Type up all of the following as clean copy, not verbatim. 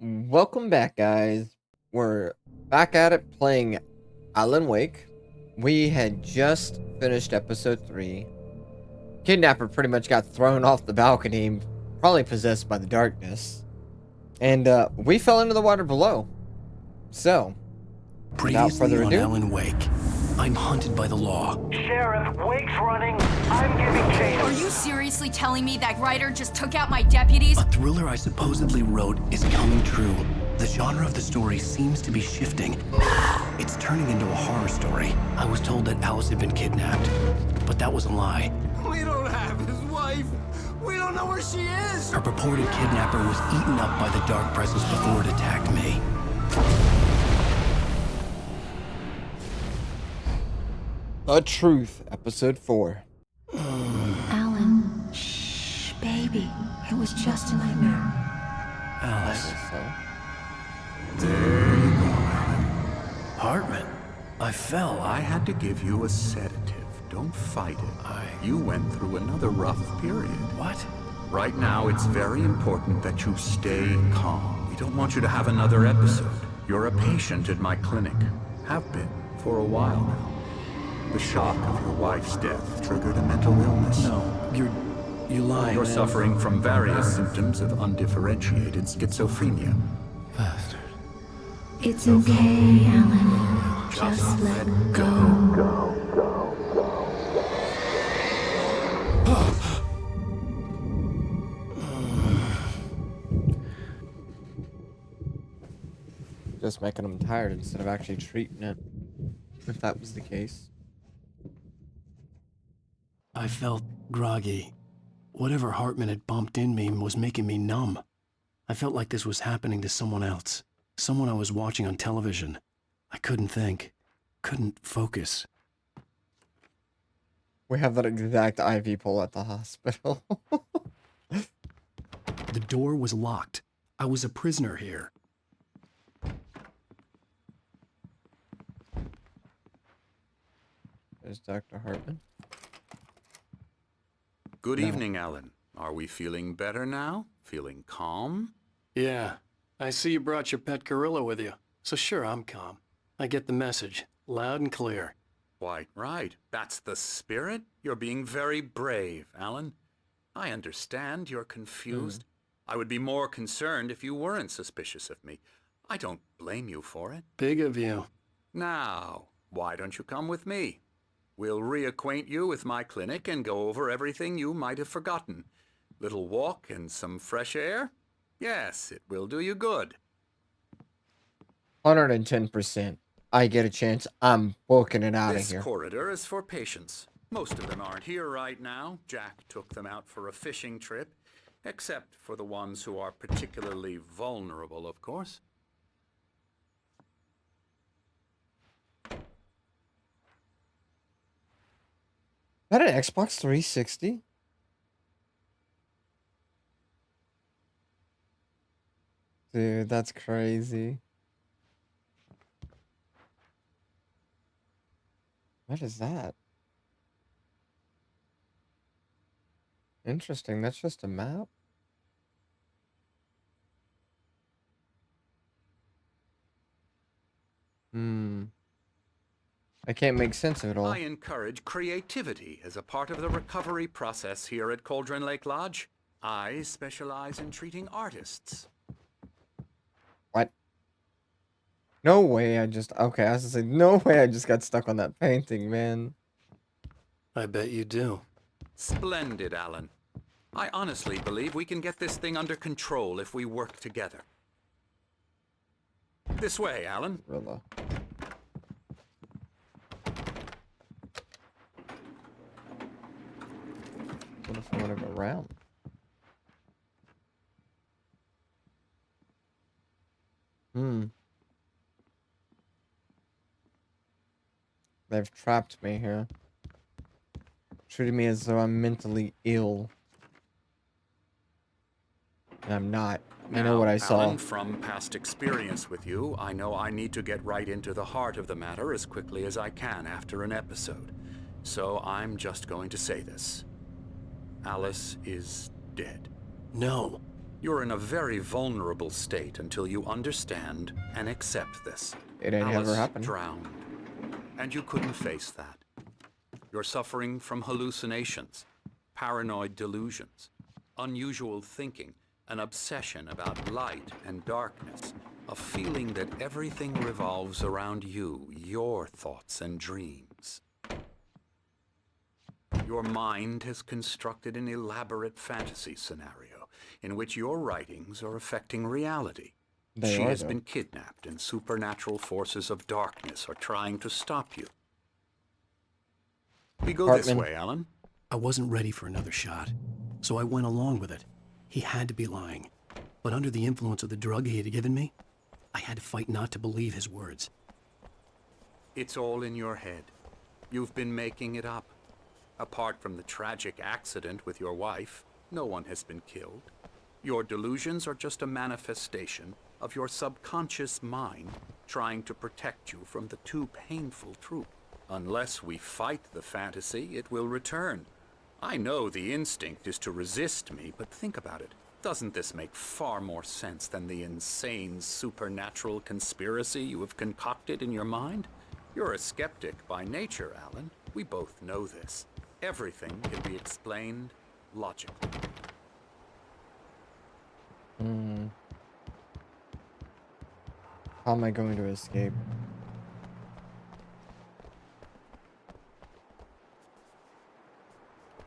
Welcome back, guys. We're back at it playing Alan Wake. We had just finished episode 3. Kidnapper pretty much got thrown off the balcony, probably possessed by the darkness. And we fell into the water below. So, without Previously further on ado, Alan Wake, I'm hunted by the law. Sheriff, Wake's running. I'm giving chase. Are you seriously telling me that Ryder just took out my deputies? A thriller I supposedly wrote is coming true. The genre of the story seems to be shifting. It's turning into a horror story. I was told that Alice had been kidnapped, but that was a lie. We don't have his wife. We don't know where she is. Her purported kidnapper was eaten up by the dark presence before it attacked me. The Truth, episode 4. Alan, shh, baby. It was just a nightmare. Alice. Hartman. I fell. I had to give you a sedative. Don't fight it. You went through another rough period. What? Right now, it's very important that you stay calm. We don't want you to have another episode. You're a patient at my clinic. Have been for a while now. The shock of your wife's death triggered a mental illness. No, you lie. You're man. suffering from various symptoms of undifferentiated schizophrenia. Bastard. It's okay, Alan. Just let go. Just making them tired instead of actually treating it, if that was the case. I felt groggy. Whatever Hartman had bumped in me was making me numb. I felt like this was happening to someone else. Someone I was watching on television. I couldn't think. Couldn't focus. We have that exact IV pole at the hospital. The door was locked. I was a prisoner here. There's Dr. Hartman. Good evening, Alan. Are we feeling better now? Feeling calm? Yeah. I see you brought your pet gorilla with you. So sure, I'm calm. I get the message. Loud and clear. Quite right. That's the spirit. You're being very brave, Alan. I understand you're confused. I would be more concerned if you weren't suspicious of me. I don't blame you for it. Big of you. Now, why don't you come with me? We'll reacquaint you with my clinic and go over everything you might have forgotten. Little walk and some fresh air? Yes, it will do you good. 110%. I get a chance, I'm booking it out of This here. corridor is for patients. Most of them aren't here right now. Jack took them out for a fishing trip, except for the ones who are particularly vulnerable, of course. Is that an Xbox 360? Dude, that's crazy. What is that? Interesting, that's just a map? I can't make sense of it all. I encourage creativity as a part of the recovery process here at Cauldron Lake Lodge. I specialize in treating artists. What? No way I just... Okay, I was gonna say, no way I just got stuck on that painting, man. I bet you do. Splendid, Alan. I honestly believe we can get this thing under control if we work together. This way, Alan. Rilla. What if I want to go around? They've trapped me here. Treating me as though I'm mentally ill. And I'm not. You know what I saw. Alan, from past experience with you, I know I need to get right into the heart of the matter as quickly as I can after an episode. So I'm just going to say this. Alice is dead. No. You're in a very vulnerable state until you understand and accept this. It ain't Alice ever happened. drowned, and you couldn't face that. You're suffering from hallucinations, paranoid delusions, unusual thinking, an obsession about light and darkness, a feeling that everything revolves around you, your thoughts and dreams. Your mind has constructed an elaborate fantasy scenario in which your writings are affecting reality. She has been kidnapped, and supernatural forces of darkness are trying to stop you. We go this way, Alan. I wasn't ready for another shot, so I went along with it. He had to be lying. But under the influence of the drug he had given me, I had to fight not to believe his words. It's all in your head. You've been making it up. Apart from the tragic accident with your wife, no one has been killed. Your delusions are just a manifestation of your subconscious mind trying to protect you from the too painful truth. Unless we fight the fantasy, it will return. I know the instinct is to resist me, but think about it. Doesn't this make far more sense than the insane supernatural conspiracy you have concocted in your mind? You're a skeptic by nature, Alan. We both know this. Everything can be explained logically. How am I going to escape?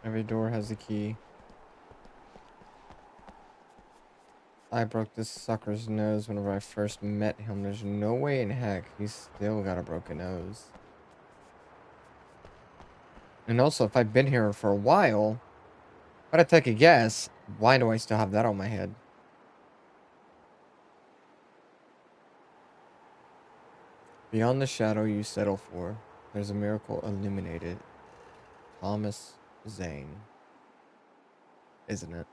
Every door has a key. I broke this sucker's nose whenever I first met him. There's no way in heck he's still got a broken nose. And also, if I've been here for a while, but I take a guess, why do I still have that on my head? Beyond the shadow you settle for, there's a miracle illuminated. Thomas Zane. Isn't it?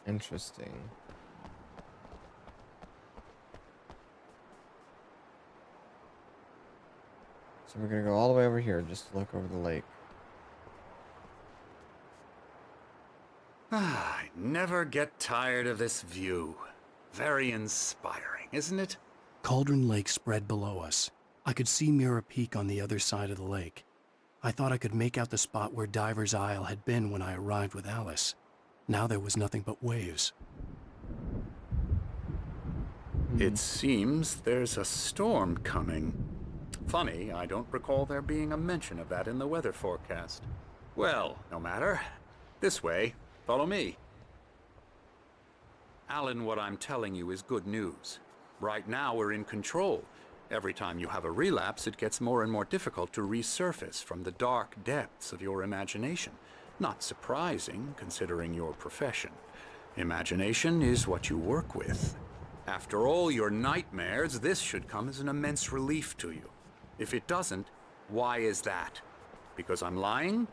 Interesting. So we're gonna go all the way over here just to look over the lake. I never get tired of this view. Very inspiring, isn't it? Cauldron Lake spread below us. I could see Mirror Peak on the other side of the lake. I thought I could make out the spot where Diver's Isle had been when I arrived with Alice. Now there was nothing but waves. It seems there's a storm coming. Funny, I don't recall there being a mention of that in the weather forecast. Well, no matter. This way. Follow me. Alan, what I'm telling you is good news. Right now, we're in control. Every time you have a relapse, it gets more and more difficult to resurface from the dark depths of your imagination. Not surprising, considering your profession. Imagination is what you work with. After all your nightmares, this should come as an immense relief to you. If it doesn't, why is that? Because I'm lying?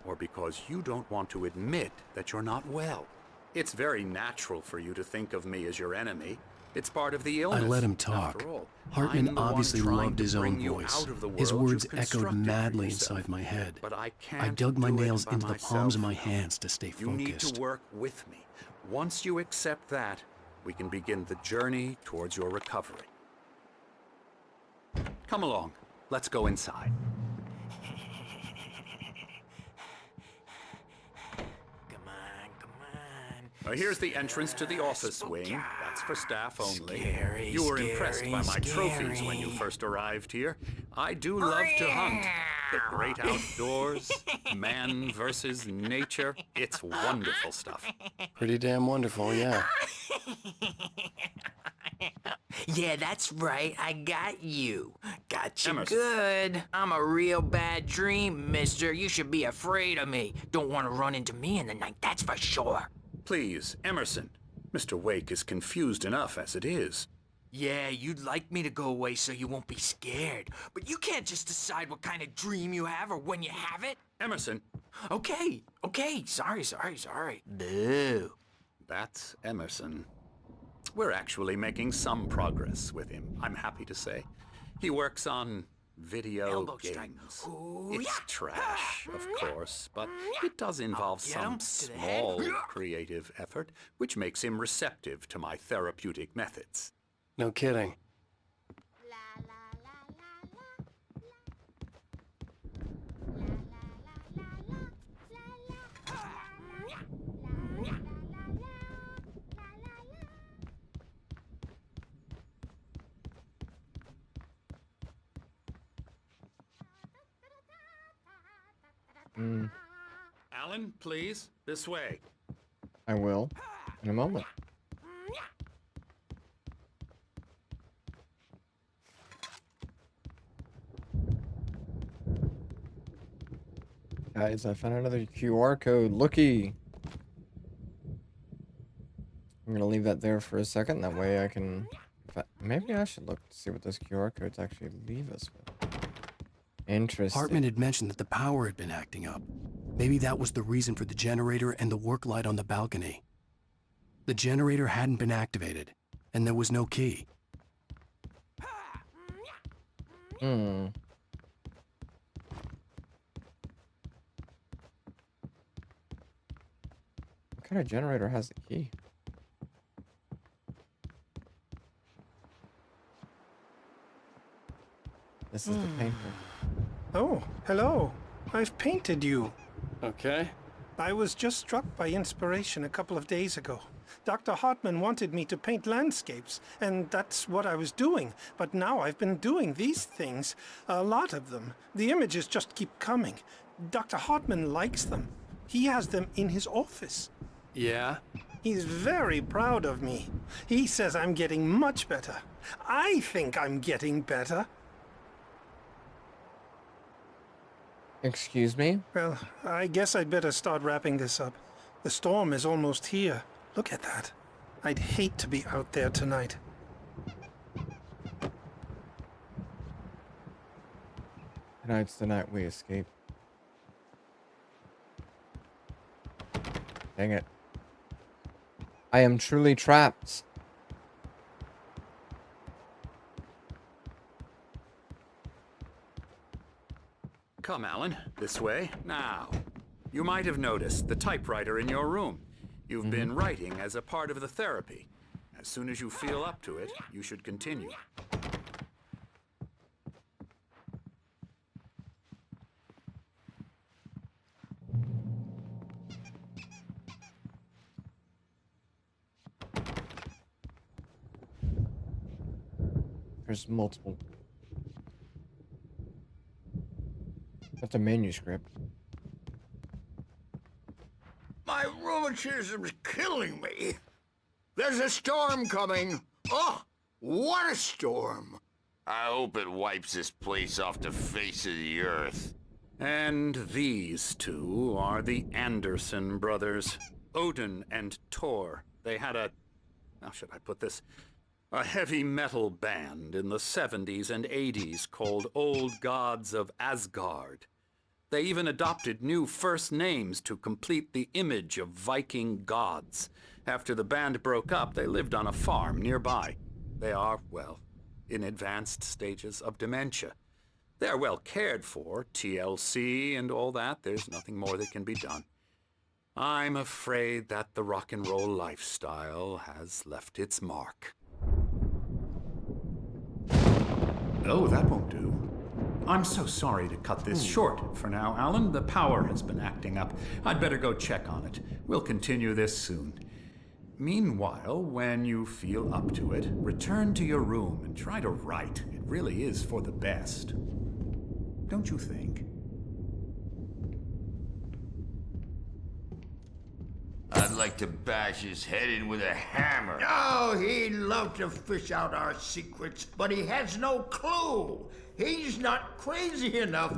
Or because you don't want to admit that you're not well? It's very natural for you to think of me as your enemy. It's part of the illness. I let him talk. Hartman obviously loved his own voice. His words echoed madly inside my head. But I dug my nails into the palms of my hands to stay focused. You need to work with me. Once you accept that, we can begin the journey towards your recovery. Come along. Let's go inside. Here's the entrance to the office wing. That's for staff only. You were impressed by my trophies when you first arrived here. I do love to hunt. The great outdoors, man versus nature. It's wonderful stuff. Pretty damn wonderful, yeah. Yeah, that's right. I got you. Got you Emerson. good. I'm a real bad dream, mister. You should be afraid of me. Don't want to run into me in the night, that's for sure. Please, Emerson. Mr. Wake is confused enough as it is. Yeah, you'd like me to go away so you won't be scared. But you can't just decide what kind of dream you have or when you have it. Emerson. Okay. Sorry. Boo. That's Emerson. We're actually making some progress with him, I'm happy to say. He works on Video Elbow strike. games. Ooh, It's yeah. trash, of course, but it does involve Get 'em some to the head. small creative effort, which makes him receptive to my therapeutic methods. No kidding. Alan, please, this way. I will in a moment. Guys, I found another QR code. Looky. I'm gonna leave that there for a second. That way I can... maybe I should look to see what those QR codes actually leave us with. Interesting. Hartman had mentioned that the power had been acting up. Maybe that was the reason for the generator and the work light on the balcony. The generator hadn't been activated, and there was no key. What kind of generator has the key? This is the painter. Oh, hello. I've painted you. Okay. I was just struck by inspiration a couple of days ago. Dr. Hartman wanted me to paint landscapes, and that's what I was doing. But now I've been doing these things, a lot of them. The images just keep coming. Dr. Hartman likes them. He has them in his office. Yeah? He's very proud of me. He says I'm getting much better. I think I'm getting better. Excuse me? Well, I guess I'd better start wrapping this up. The storm is almost here. Look at that. I'd hate to be out there tonight. Tonight's the night we escape. Dang it. I am truly trapped. Come, Alan, this way. Now, you might have noticed the typewriter in your room. You've been writing as a part of the therapy. As soon as you feel up to it, you should continue. There's multiple. That's a manuscript. My rheumatism's killing me. There's a storm coming. Oh, what a storm. I hope it wipes this place off the face of the earth. And these two are the Anderson brothers, Odin and Tor. They had a, how should I put this? A heavy metal band in the 70s and 80s called Old Gods of Asgard. They even adopted new first names to complete the image of Viking gods. After the band broke up, they lived on a farm nearby. They are, well, in advanced stages of dementia. They're well cared for, TLC and all that. There's nothing more that can be done. I'm afraid that the rock and roll lifestyle has left its mark. Oh, that won't do. I'm so sorry to cut this short for now, Alan. The power has been acting up. I'd better go check on it. We'll continue this soon. Meanwhile, when you feel up to it, return to your room and try to write. It really is for the best. Don't you think? I'd like to bash his head in with a hammer. Oh, he'd love to fish out our secrets, but he has no clue. He's not crazy enough.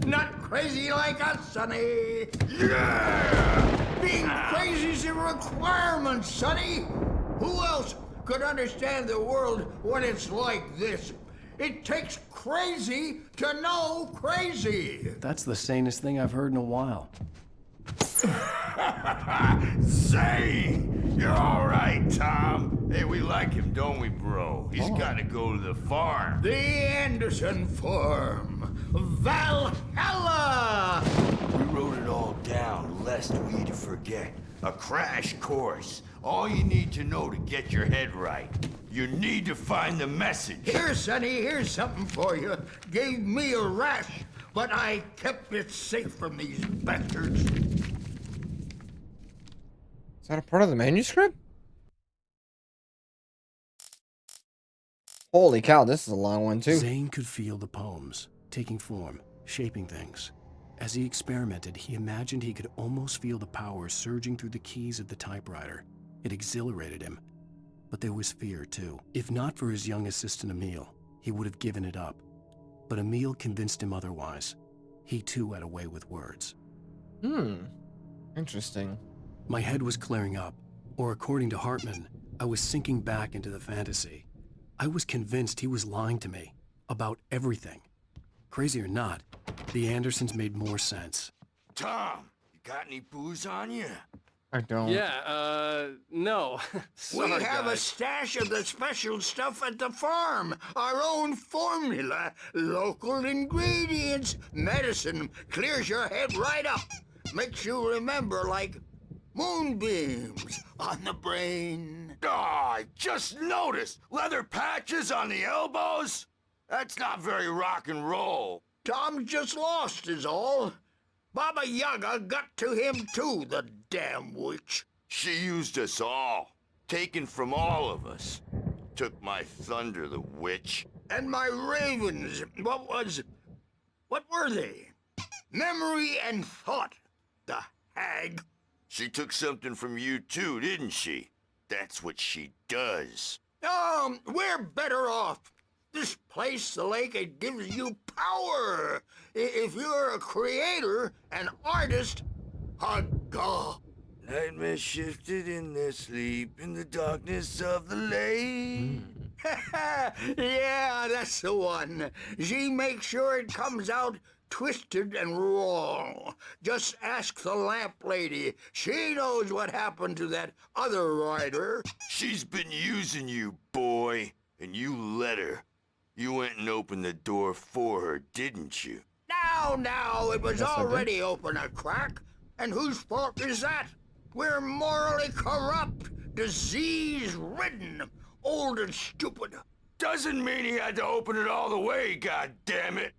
Not crazy like us, Sonny. Yeah! Being crazy's a requirement, Sonny. Who else could understand the world when it's like this? It takes crazy to know crazy. That's the sanest thing I've heard in a while. Zane! You're alright, Tom. Hey, we like him, don't we, bro? He's gotta go to the farm. The Anderson Farm. Valhalla! We wrote it all down, lest we forget. A crash course. All you need to know to get your head right. You need to find the message. Here, Sonny, here's something for you. Gave me a rash, but I kept it safe from these bastards. Is that a part of the manuscript? Holy cow, this is a long one too. Zane could feel the poems, taking form, shaping things. As he experimented, he imagined he could almost feel the power surging through the keys of the typewriter. It exhilarated him. But there was fear, too. If not for his young assistant Emil, he would have given it up. But Emil convinced him otherwise. He, too, had a way with words. Interesting. My head was clearing up, or according to Hartman, I was sinking back into the fantasy. I was convinced he was lying to me about everything. Crazy or not, the Andersons made more sense. Tom, you got any booze on you? I don't. Yeah, no. Sorry, We have a guys. stash of the special stuff at the farm. Our own formula. Local ingredients. Medicine clears your head right up. Makes you remember like moonbeams on the brain. Oh, I just noticed. Leather patches on the elbows? That's not very rock and roll. Tom just lost is all. Baba Yaga got to him too, the damn witch. She used us all. Taken from all of us. Took my thunder, the witch. And my ravens, what were they? Memory and thought, the hag. She took something from you too, didn't she? That's what she does. We're better off. This place, the lake, it gives you power. If you're a creator, an artist, God. Nightmare shifted in their sleep in the darkness of the lake. Yeah, that's the one. She makes sure it comes out twisted and wrong. Just ask the lamp lady. She knows what happened to that other rider. She's been using you, boy, and you let her. You went and opened the door for her, didn't you? Now, it was Yes, I did. already open a crack. And whose fault is that? We're morally corrupt, disease-ridden, old and stupid. Doesn't mean he had to open it all the way, goddammit.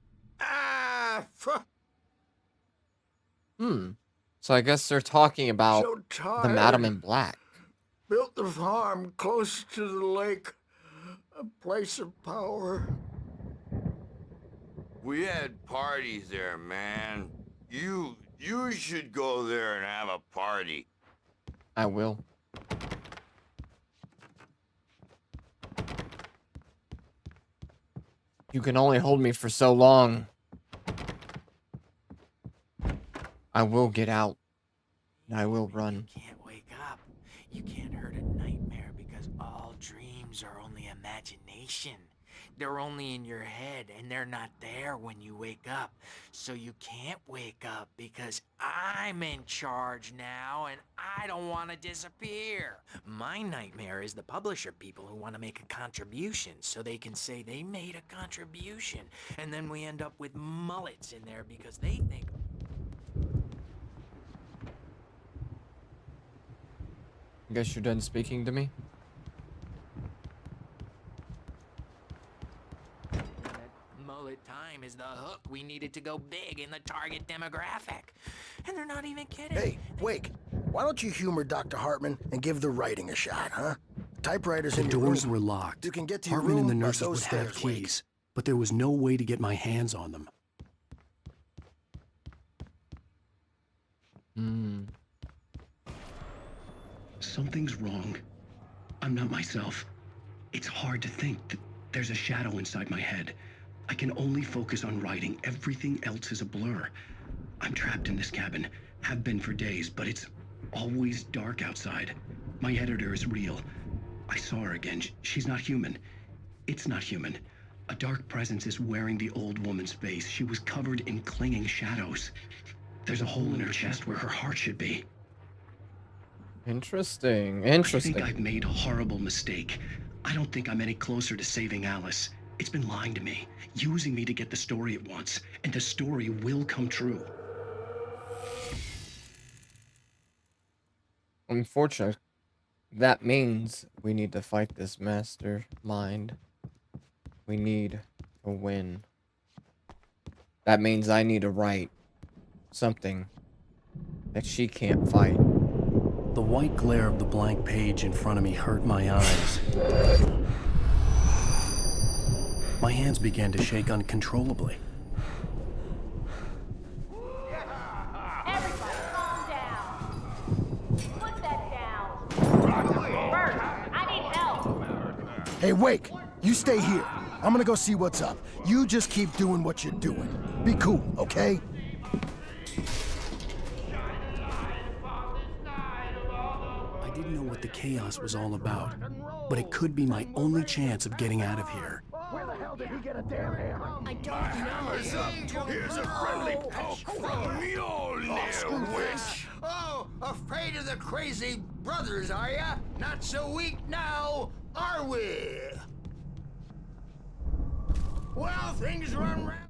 So I guess they're talking about So the tired. Madam in Black. Built the farm close to the lake. A place of power. We had parties there, man. You should go there and have a party. I will. You can only hold me for so long. I will get out. And I will run. You can't wake up. You can't hurt a nightmare because all dreams are only imagination. They're only in your head, and they're not there when you wake up. So you can't wake up because I'm in charge now, and I don't want to disappear. My nightmare is the publisher people who want to make a contribution so they can say they made a contribution. And then we end up with mullets in there because they think... I guess you're done speaking to me? Mullet time is the hook we needed to go big in the target demographic. And they're not even kidding. Hey, Wake, why don't you humor Dr. Hartman and give the writing a shot, huh? Typewriters The in your doors room. were locked. You can get to your Hartman and the room up nurses would those have stairs, Wake. keys, but there was no way to get my hands on them. Something's wrong. I'm not myself. It's hard to think that there's a shadow inside my head. I can only focus on writing. Everything else is a blur. I'm trapped in this cabin. Have been for days, but it's always dark outside. My editor is real. I saw her again. She's not human. It's not human. A dark presence is wearing the old woman's face. She was covered in clinging shadows. There's a hole in her chest where her heart should be. Interesting. I Interesting. think I've made a horrible mistake. I don't think I'm any closer to saving Alice. It's been lying to me, using me to get the story it wants, and the story will come true. Unfortunately, that means we need to fight this mastermind. We need to win. That means I need to write something that she can't fight. The white glare of the blank page in front of me hurt my eyes. My hands began to shake uncontrollably. Everybody calm down. Put that down. Bert, I need help. Hey, Wake, you stay here. I'm gonna go see what's up. You just keep doing what you're doing. Be cool, okay? I didn't know what the chaos was all about, but it could be my only chance of getting out of here. Where the hell did he get a damn hammer? I don't know. Hammer's up. Here's a friendly poke from Mjolnir, witch. Oh, afraid of the crazy brothers, are ya? Not so weak now, are we? Well, things run round.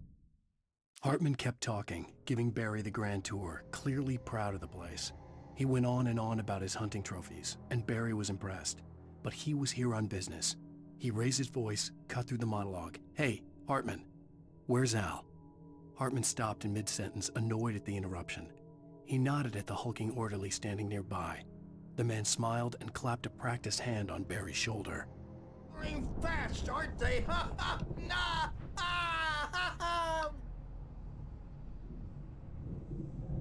Hartman kept talking, giving Barry the grand tour, clearly proud of the place. He went on and on about his hunting trophies, and Barry was impressed. But he was here on business. He raised his voice, cut through the monologue. Hey, Hartman, where's Al? Hartman stopped in mid-sentence, annoyed at the interruption. He nodded at the hulking orderly standing nearby. The man smiled and clapped a practiced hand on Barry's shoulder. Running fast, aren't they? Ha ha! Nah! Ah, ha, ha.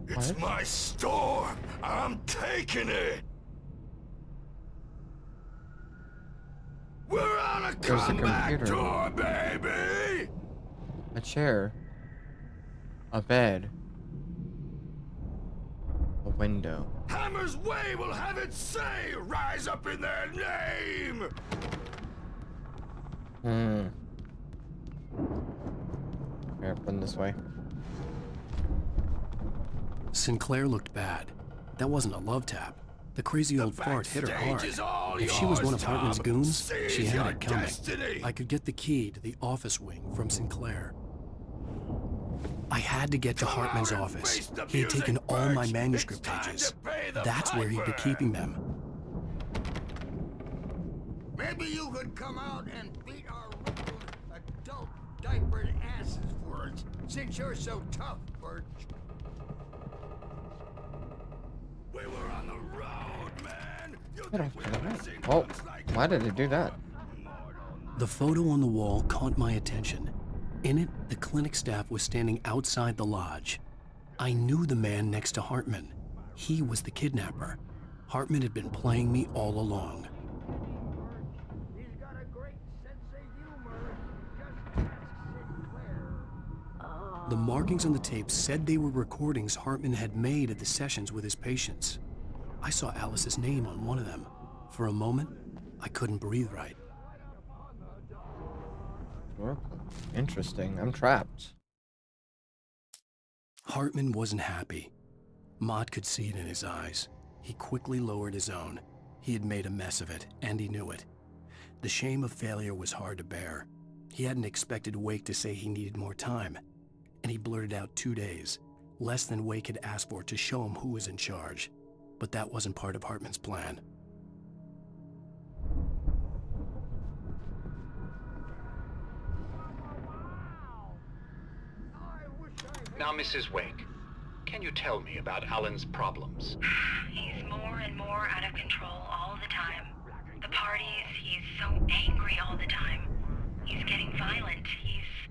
It's my storm. I'm taking it. We're on a There's the comeback computer. tour, baby. A chair. A bed. A window. Hammer's Way will have its say. Rise up in their name. Here, run this way. Sinclair looked bad. That wasn't a love tap. The crazy old fart hit her hard. If she was one of Hartman's goons, she had it coming. I could get the key to the office wing from Sinclair. I had to get to Hartman's office. He had taken all my manuscript pages. That's where he'd be keeping them. Maybe you could come out and beat our adult diapered asses for us, since you're so tough, Birch. We were on the road, man. Get off to that. Oh, why did it do that? The photo on the wall caught my attention. In it, the clinic staff was standing outside the lodge. I knew the man next to Hartman. He was the kidnapper. Hartman had been playing me all along. He's got a great sense of humor. Just ask Sinclair. The markings on the tape said they were recordings Hartman had made at the sessions with his patients. I saw Alice's name on one of them. For a moment, I couldn't breathe right. Interesting. I'm trapped. Hartman wasn't happy. Mott could see it in his eyes. He quickly lowered his own. He had made a mess of it, and he knew it. The shame of failure was hard to bear. He hadn't expected Wake to say he needed more time, and he blurted out 2 days, less than Wake had asked for to show him who was in charge. But that wasn't part of Hartman's plan. Now, Mrs. Wake, can you tell me about Alan's problems? He's more and more out of control all the time. The parties, he's so angry all the time. He's getting violent.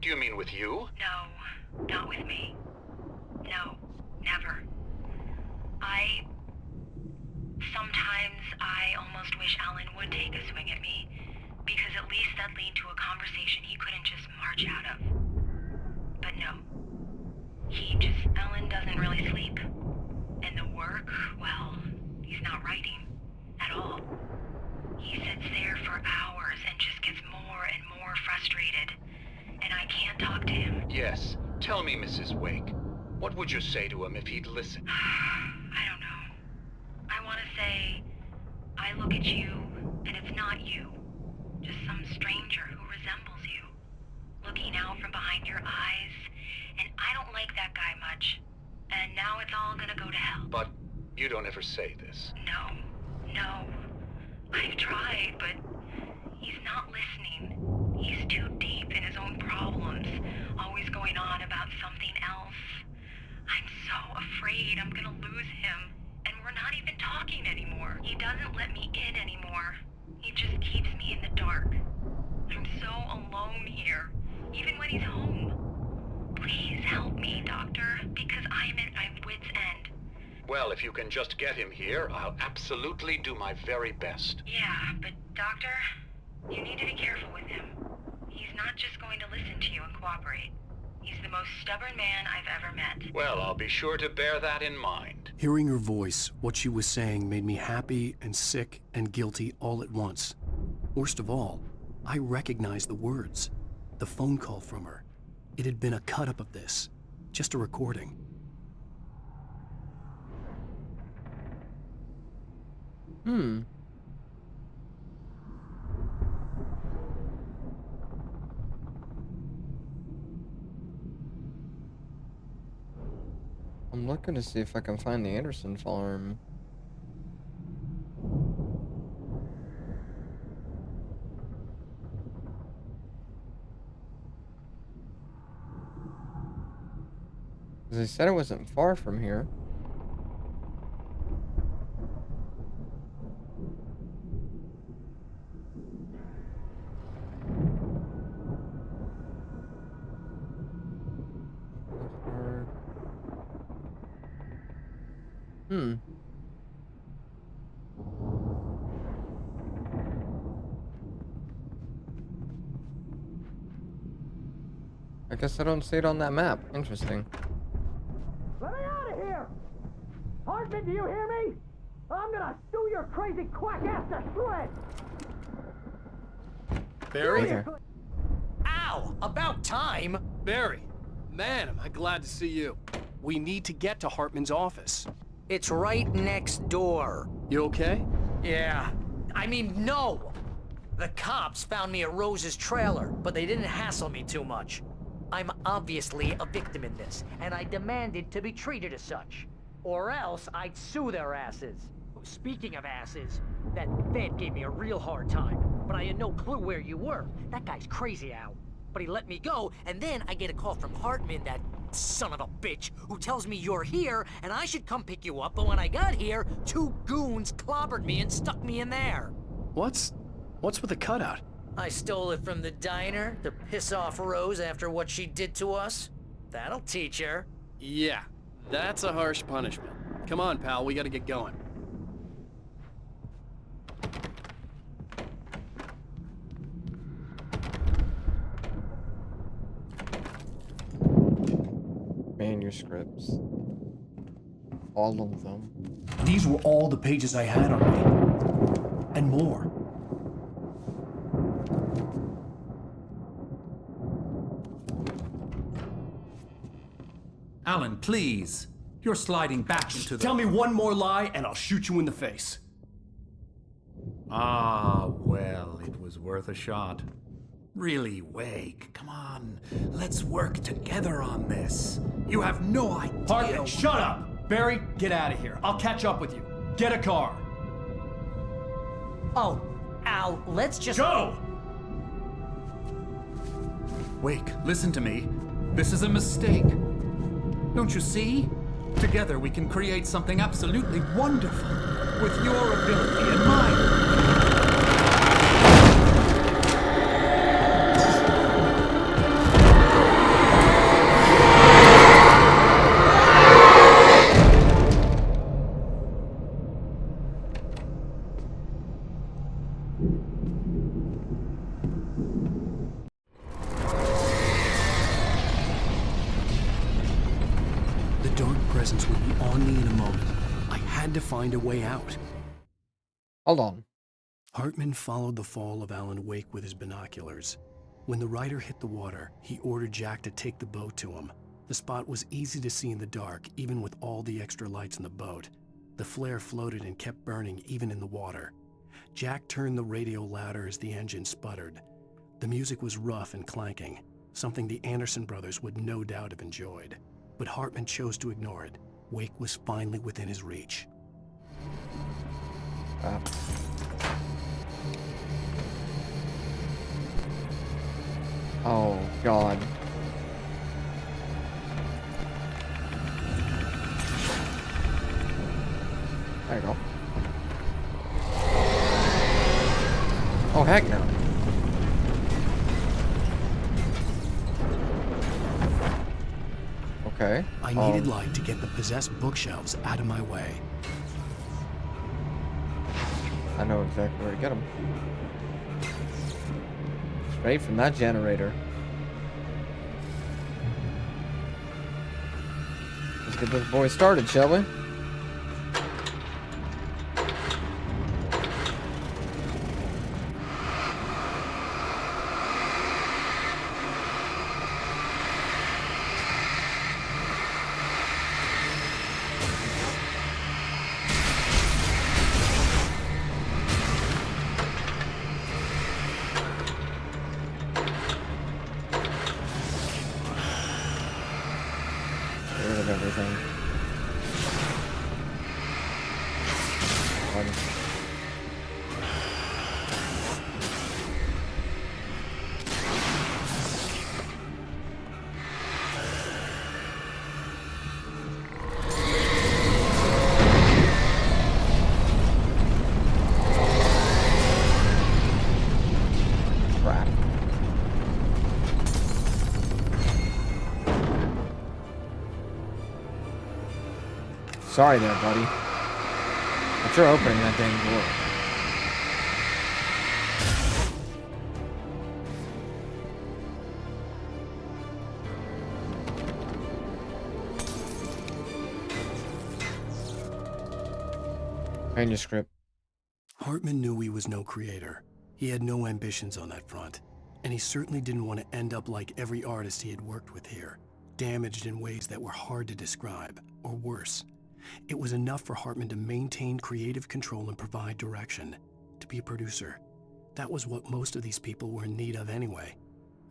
Do you mean with you? No, not with me. No, never. Sometimes I almost wish Alan would take a swing at me, because at least that'd lead to a conversation he couldn't just march out of. But no. Alan doesn't really sleep. And the work, well, he's not writing at all. He sits there for hours and just gets more and more frustrated. And I can't talk to him. Yes. Tell me, Mrs. Wake. What would you say to him if he'd listen? I don't know. I want to say, I look at you, and it's not you. Just some stranger who resembles you. Looking out from behind your eyes, and I don't like that guy much. And now it's all gonna go to hell. But you don't ever say this. No. I've tried, but he's not listening. He's too deep in his own problems, always going on about something else. I'm so afraid I'm gonna lose him, and we're not even talking anymore. He doesn't let me in anymore. He just keeps me in the dark. I'm so alone here, even when he's home. Please help me, Doctor, because I'm at my wit's end. Well, if you can just get him here, I'll absolutely do my very best. Yeah, but Doctor, you need to be careful with him. He's not just going to listen to you and cooperate. He's the most stubborn man I've ever met. Well, I'll be sure to bear that in mind. Hearing her voice, what she was saying made me happy and sick and guilty all at once. Worst of all, I recognized the words. The phone call from her. It had been a cut-up of this. Just a recording. I'm looking to see if I can find the Anderson farm. Because they said it wasn't far from here. I guess I don't see it on that map. Interesting. Let me out of here! Hartman, do you hear me? I'm gonna stew your crazy quack ass to shreds! Barry? Okay. Ow! About time! Barry! Man, am I glad to see you. We need to get to Hartman's office. It's right next door. You okay? Yeah. I mean, no! The cops found me at Rose's trailer, but they didn't hassle me too much. I'm obviously a victim in this, and I demanded to be treated as such. Or else I'd sue their asses. Speaking of asses, that Fed gave me a real hard time, but I had no clue where you were. That guy's crazy, Al. But he let me go, and then I get a call from Hartman, that son of a bitch, who tells me you're here, and I should come pick you up, but when I got here, 2 goons clobbered me and stuck me in there. What's with the cutout? I stole it from the diner to piss off Rose after what she did to us. That'll teach her. Yeah, that's a harsh punishment. Come on, pal, we gotta get going. Manuscripts. All of them. These were all the pages I had on me. And more. Alan, please. You're sliding back into the... Tell me one more lie and I'll shoot you in the face. Ah, well, it was worth a shot. Really, Wake, come on. Let's work together on this. You have no idea... Hartman, shut up! Barry, get out of here. I'll catch up with you. Get a car. Oh, Al, let's just... Go! Wake, listen to me. This is a mistake. Don't you see? Together we can create something absolutely wonderful. With your ability and mine. The dark presence would be on me in a moment. I had to find a way out. Hold on. Hartman followed the fall of Alan Wake with his binoculars. When the rider hit the water, he ordered Jack to take the boat to him. The spot was easy to see in the dark, even with all the extra lights in the boat. The flare floated and kept burning even in the water. Jack turned the radio louder as the engine sputtered. The music was rough and clanking, something the Anderson brothers would no doubt have enjoyed. But Hartman chose to ignore it. Wake was finally within his reach. Oh, God. There you go. Oh, heck no. Okay. I needed light to get the possessed bookshelves out of my way. I know exactly where to get them. Straight from that generator. Let's get this boy started, shall we? Everything. Crap. Sorry there, buddy. But you're opening that dang door. Manuscript. Hartman knew he was no creator. He had no ambitions on that front. And he certainly didn't want to end up like every artist he had worked with here, damaged in ways that were hard to describe, or worse. It was enough for Hartman to maintain creative control and provide direction, to be a producer. That was what most of these people were in need of anyway.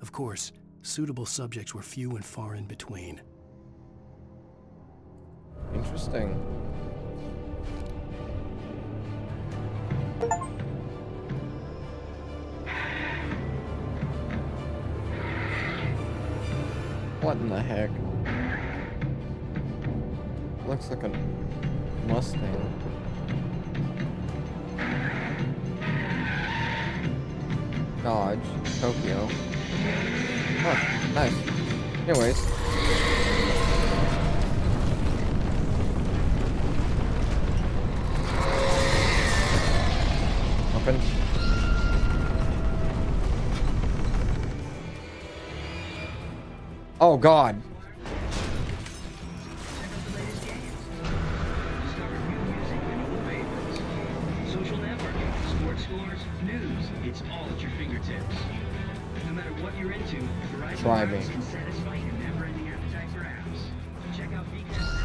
Of course, suitable subjects were few and far in between. Interesting. What in the heck? Looks like a Mustang. Dodge, Tokyo. Oh, nice. Anyways. Open. Oh, God. Social networking, sports scores, news, it's all at your fingertips. No matter what you're into, Verizon Try me. Wireless can satisfy your never-ending appetite for apps. Check out VCast.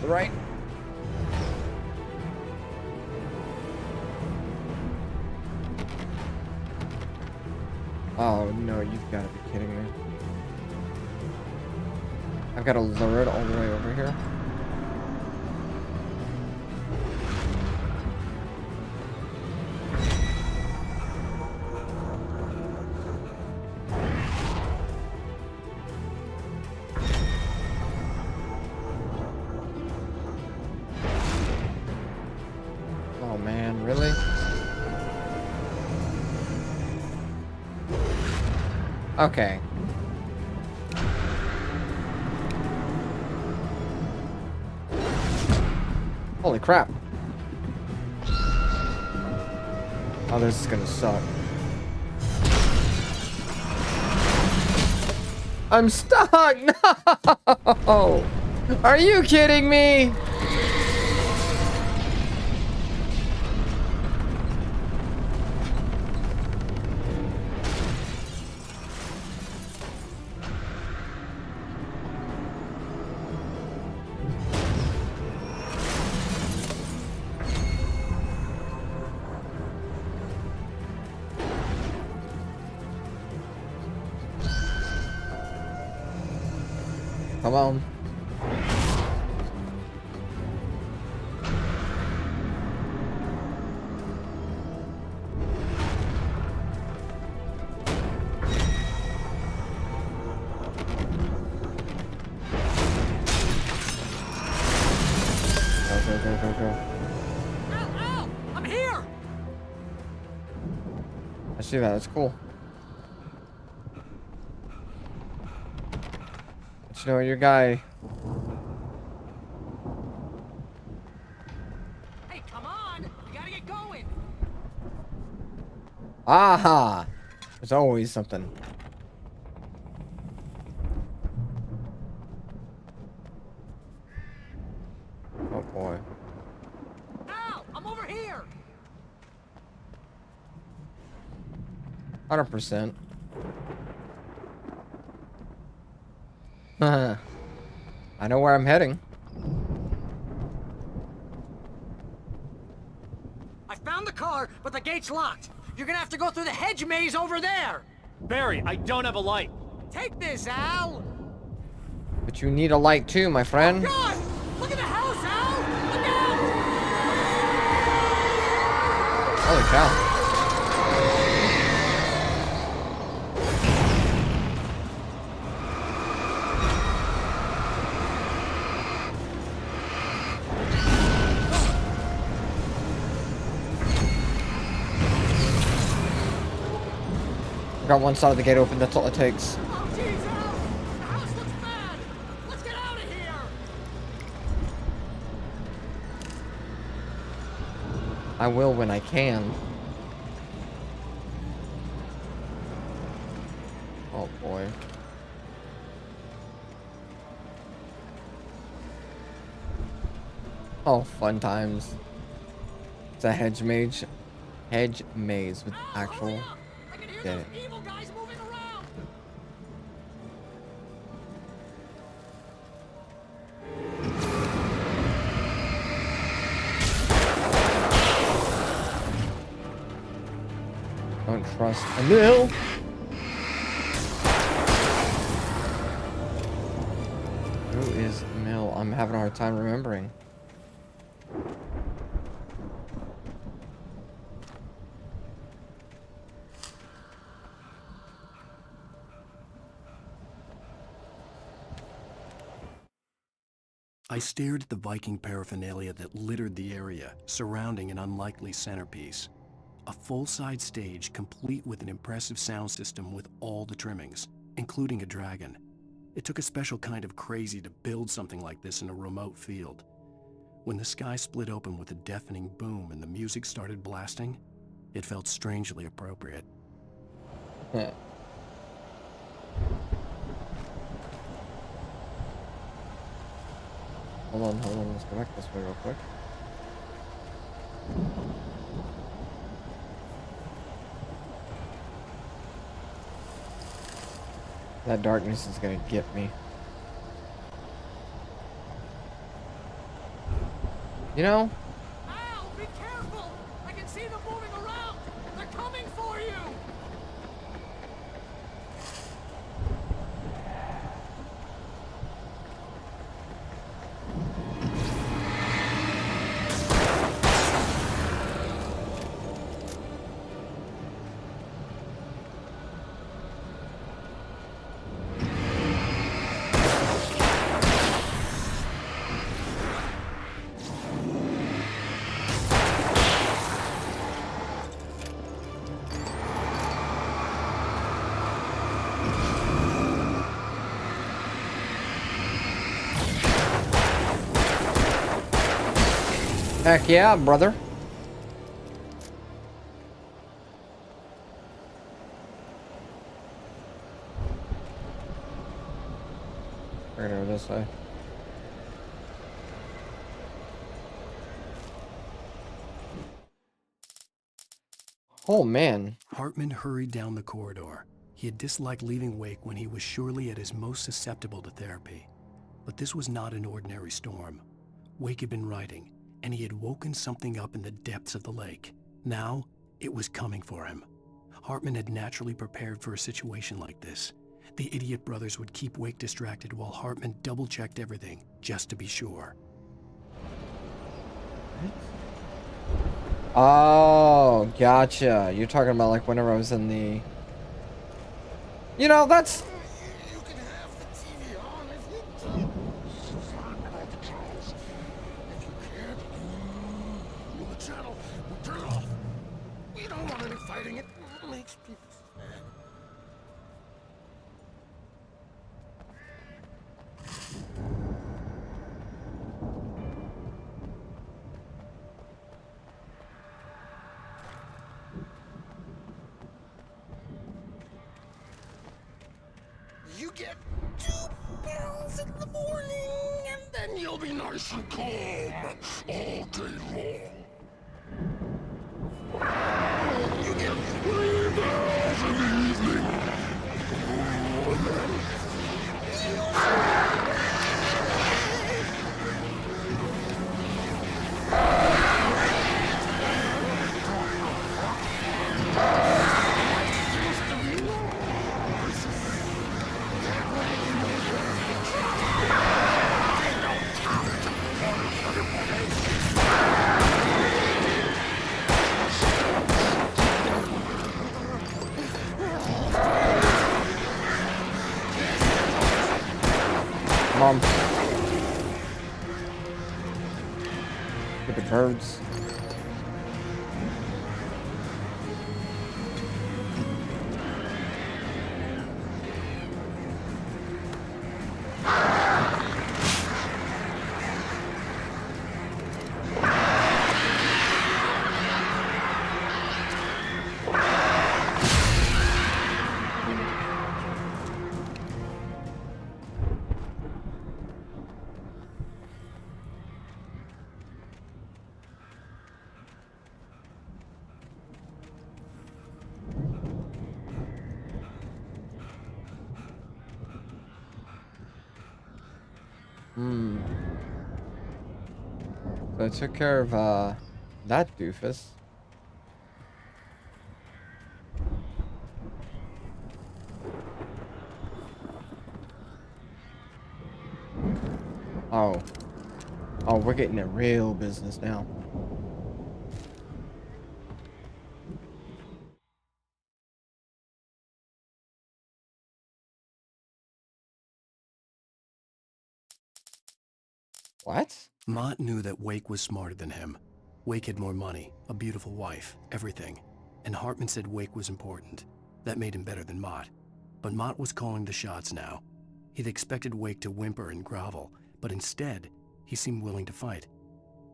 Right. Oh no, you've got to be kidding me. I've got to lure it all the way over here. Oh man, really? Okay. Holy crap. Oh, this is gonna suck. I'm stuck! No! Are you kidding me? Come on. Go. Al! I'm here! I see that. That's cool. But you know, your guy. Hey, come on! We gotta get going! Aha! There's always something. Oh boy. Al! I'm over here! 100%. I know where I'm heading. I found the car, but the gate's locked. You're gonna have to go through the hedge maze over there. Barry, I don't have a light. Take this, Al! But you need a light too, my friend. God! Look at the house, Al! Look out! Holy cow. Got one side of the gate open, that's all it takes. Oh, jeez, Al! The house looks bad! Let's get out of here! I will when I can. Oh boy. Oh, fun times. It's a hedge maze with actual. Get it. Evil guys moving around! Don't trust Emil. Who is Emil? I'm having a hard time remembering. I stared at the Viking paraphernalia that littered the area, surrounding an unlikely centerpiece. A full-size stage complete with an impressive sound system with all the trimmings, including a dragon. It took a special kind of crazy to build something like this in a remote field. When the sky split open with a deafening boom and the music started blasting, it felt strangely appropriate. Yeah. Hold on, let's go back this way real quick. That darkness is gonna get me. You know? Al, be careful! I can see them moving around! They're coming for you! Heck yeah, brother. We're gonna go this way. Oh man. Hartman hurried down the corridor. He had disliked leaving Wake when he was surely at his most susceptible to therapy. But this was not an ordinary storm. Wake had been writing, and he had woken something up in the depths of the lake. Now, it was coming for him. Hartman had naturally prepared for a situation like this. The idiot brothers would keep Wake distracted while Hartman double-checked everything, just to be sure. Oh, gotcha. You're talking about like whenever I was in the... You know, that's... You can have the TV on if you do. Fine, call the controls. If you can't, move the channel. Turn it off. We don't want any fighting. It makes people sad. You get 2 pills in the morning, and then you'll be nice and calm all day long. You get 3 pills in the evening. And then Mom. Stupid birds. So I took care of that doofus. Oh. Oh, we're getting a real business now. What? Mott knew that Wake was smarter than him. Wake had more money, a beautiful wife, everything. And Hartman said Wake was important. That made him better than Mott. But Mott was calling the shots now. He'd expected Wake to whimper and grovel, but instead, he seemed willing to fight.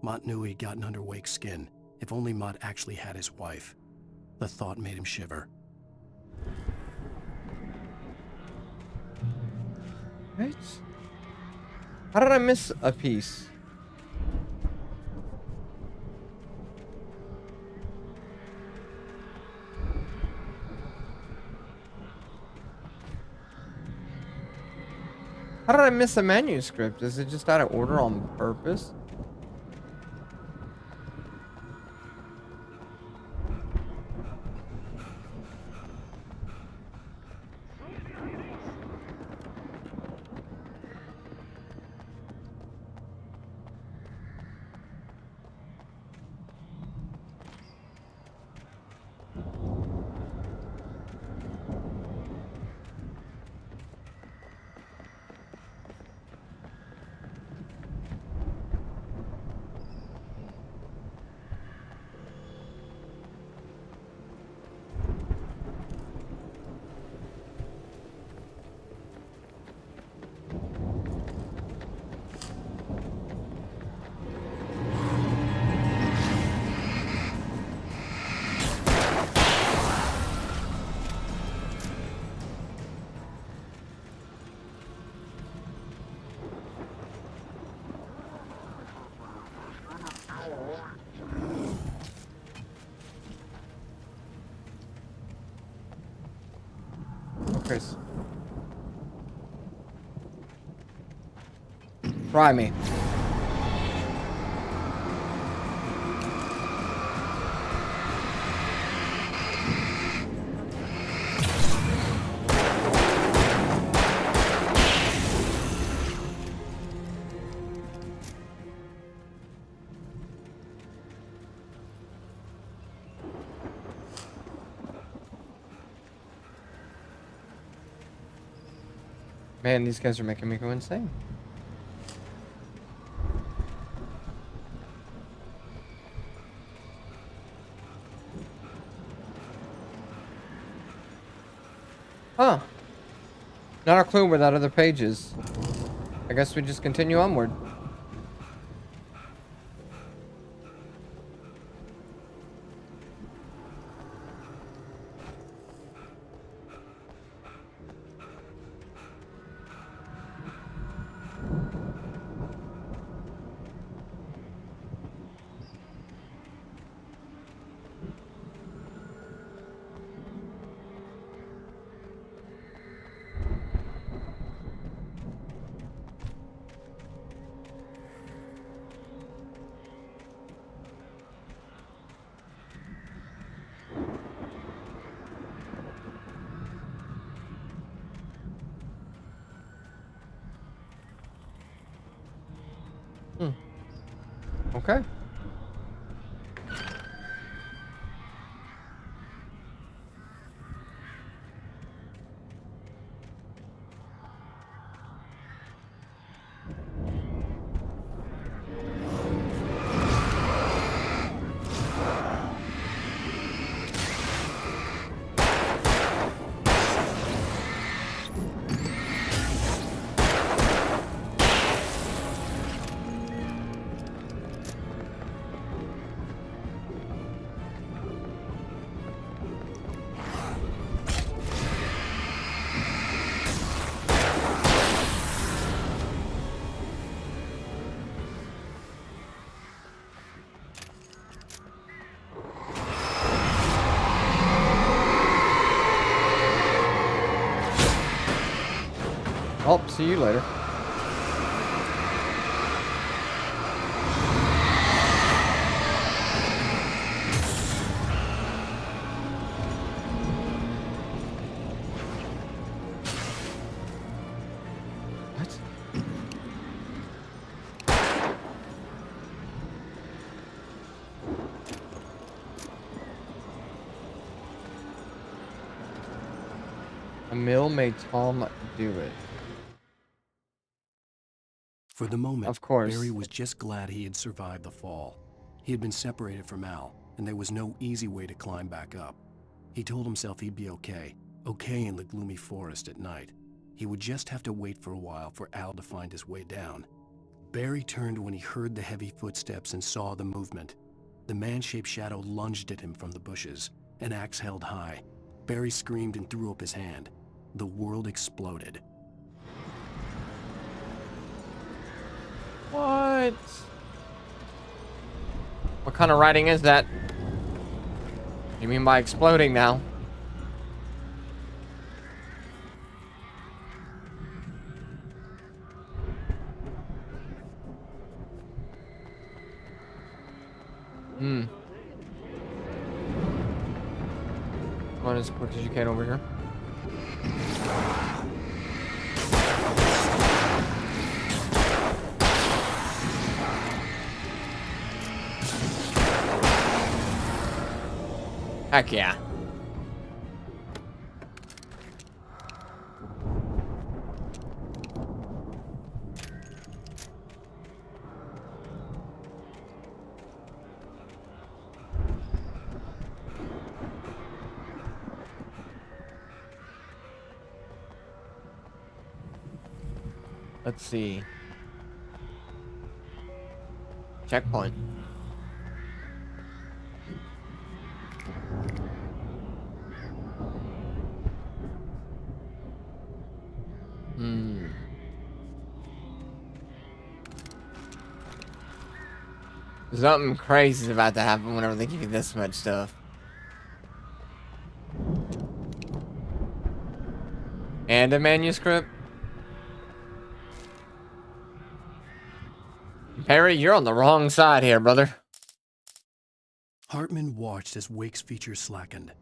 Mott knew he'd gotten under Wake's skin. If only Mott actually had his wife. The thought made him shiver. Right? How did I miss a piece? How did I miss a manuscript? Is it just out of order on purpose? Chris. Try me. Man, these guys are making me go insane. Huh. Not a clue where that other page is. I guess we just continue onward. Okay. Oh, see you later. What? Emil made Tom do it. For the moment, Of course. Barry was just glad he had survived the fall. He had been separated from Al, and there was no easy way to climb back up. He told himself he'd be okay in the gloomy forest at night. He would just have to wait for a while for Al to find his way down. Barry turned when he heard the heavy footsteps and saw the movement. The man-shaped shadow lunged at him from the bushes, an axe held high. Barry screamed and threw up his hand. The world exploded. What? What kind of writing is that? You mean by exploding now? Come on as quick as you can over here. Heck yeah. Let's see. Checkpoint. Something crazy is about to happen whenever they give you this much stuff. And a manuscript? Perry, you're on the wrong side here, brother. Hartman watched as Wake's features slackened.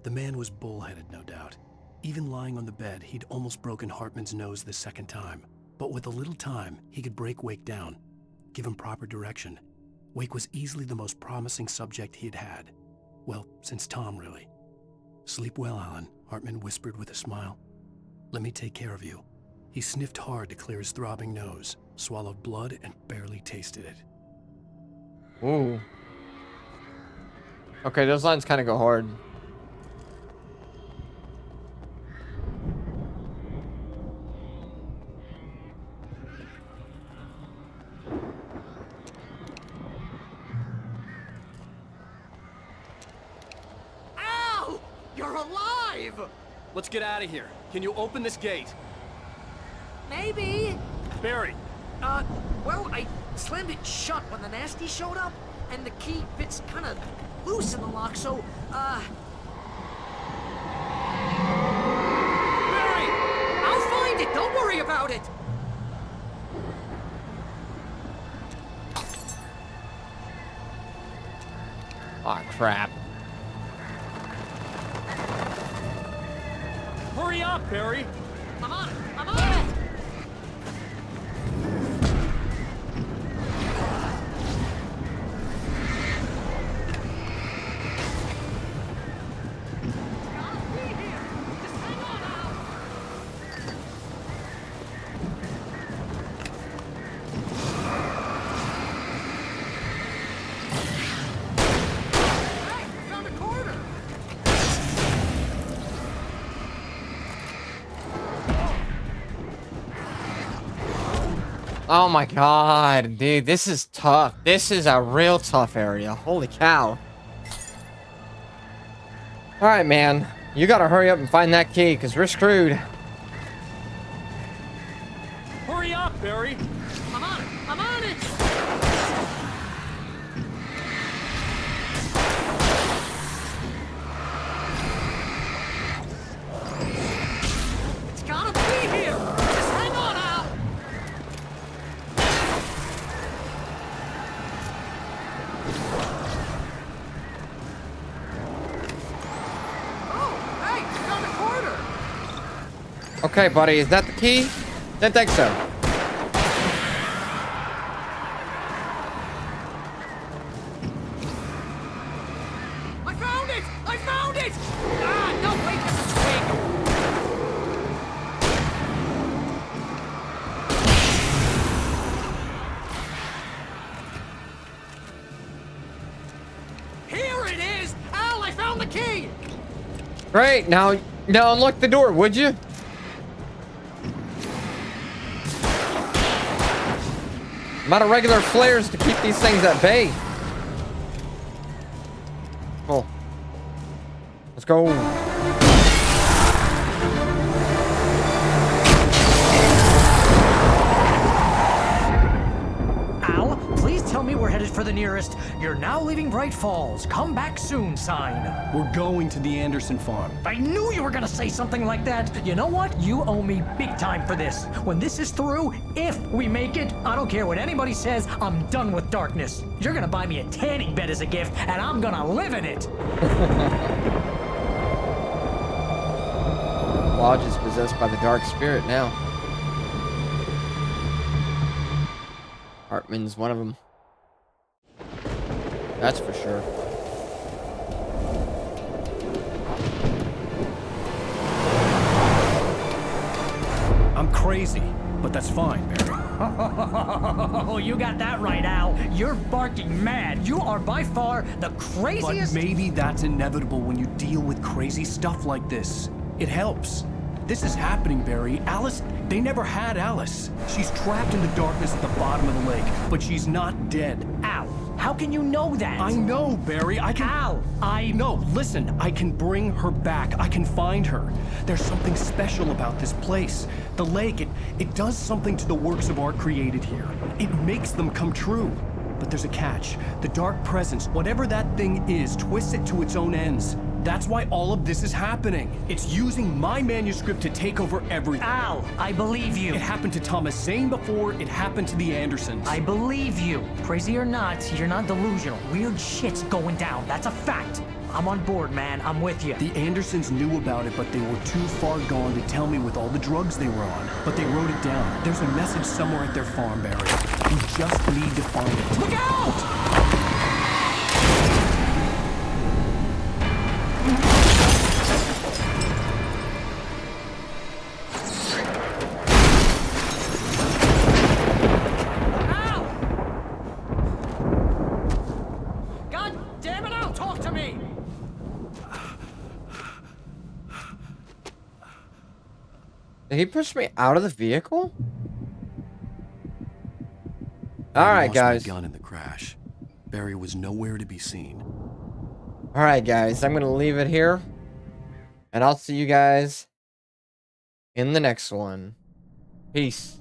The man was bullheaded, no doubt. Even lying on the bed, he'd almost broken Hartman's nose the second time. But with a little time, he could break Wake down, give him proper direction. Wake was easily the most promising subject he'd had. Well, since Tom, really. "Sleep well, Alan," Hartman whispered with a smile. "Let me take care of you." He sniffed hard to clear his throbbing nose, swallowed blood, and barely tasted it. Ooh. Okay, those lines kind of go hard. Al! You're alive! Let's get out of here. Can you open this gate? Maybe. Barry. Well, I slammed it shut when the nasty showed up, and the key fits kind of loose in the lock, so, Barry! I'll find it! Don't worry about it! Aw, crap. Hurry up, Barry! I'm on it! I'm on it! Oh my god, dude, this is tough. This is a real tough area. Holy cow. Alright, man. You gotta hurry up and find that key, because we're screwed. Hurry up, Barry! I'm on it! I'm on it! It's gotta be here! Just hang on, Al! Oh, hey! Found a quarter! Okay, buddy, is that the key? Didn't think so. I found it! I found it! Ah, no, wait, that's a twig! Here it is! Al, I found the key! Great, now unlock the door, would you? I'm out of regular flares to keep these things at bay. Cool. Let's go. Al, please tell me we're headed for the nearest "You're now leaving Bright Falls. Come back soon" sign. We're going to the Anderson farm. I knew you were gonna say something like that. You know what? You owe me big time for this. When this is through, if we make it, I don't care what anybody says, I'm done with darkness. You're gonna buy me a tanning bed as a gift, and I'm gonna live in it. Lodge is possessed by the dark spirit now. Hartman's one of them. That's for sure. I'm crazy, but that's fine, Barry. Oh, you got that right, Al. You're barking mad. You are by far the craziest. But maybe that's inevitable when you deal with crazy stuff like this. It helps. This is happening, Barry. Alice, they never had Alice. She's trapped in the darkness at the bottom of the lake, but she's not dead. Al, how can you know that? I know, Barry. I can... Al, No, listen. I can bring her back. I can find her. There's something special about this place. The lake, it does something to the works of art created here. It makes them come true. But there's a catch. The dark presence, whatever that thing is, twists it to its own ends. That's why all of this is happening. It's using my manuscript to take over everything. Al, I believe you. It happened to Thomas Zane before, it happened to the Andersons. I believe you. Crazy or not, you're not delusional. Weird shit's going down. That's a fact. I'm on board, man. I'm with you. The Andersons knew about it, but they were too far gone to tell me with all the drugs they were on. But they wrote it down. There's a message somewhere at their farm, Barry. We just need to find it. Look out! Did he push me out of the vehicle? I Alright, lost guys. my gun in the crash. Barry was nowhere to be seen. Alright, guys. I'm going to leave it here. And I'll see you guys in the next one. Peace.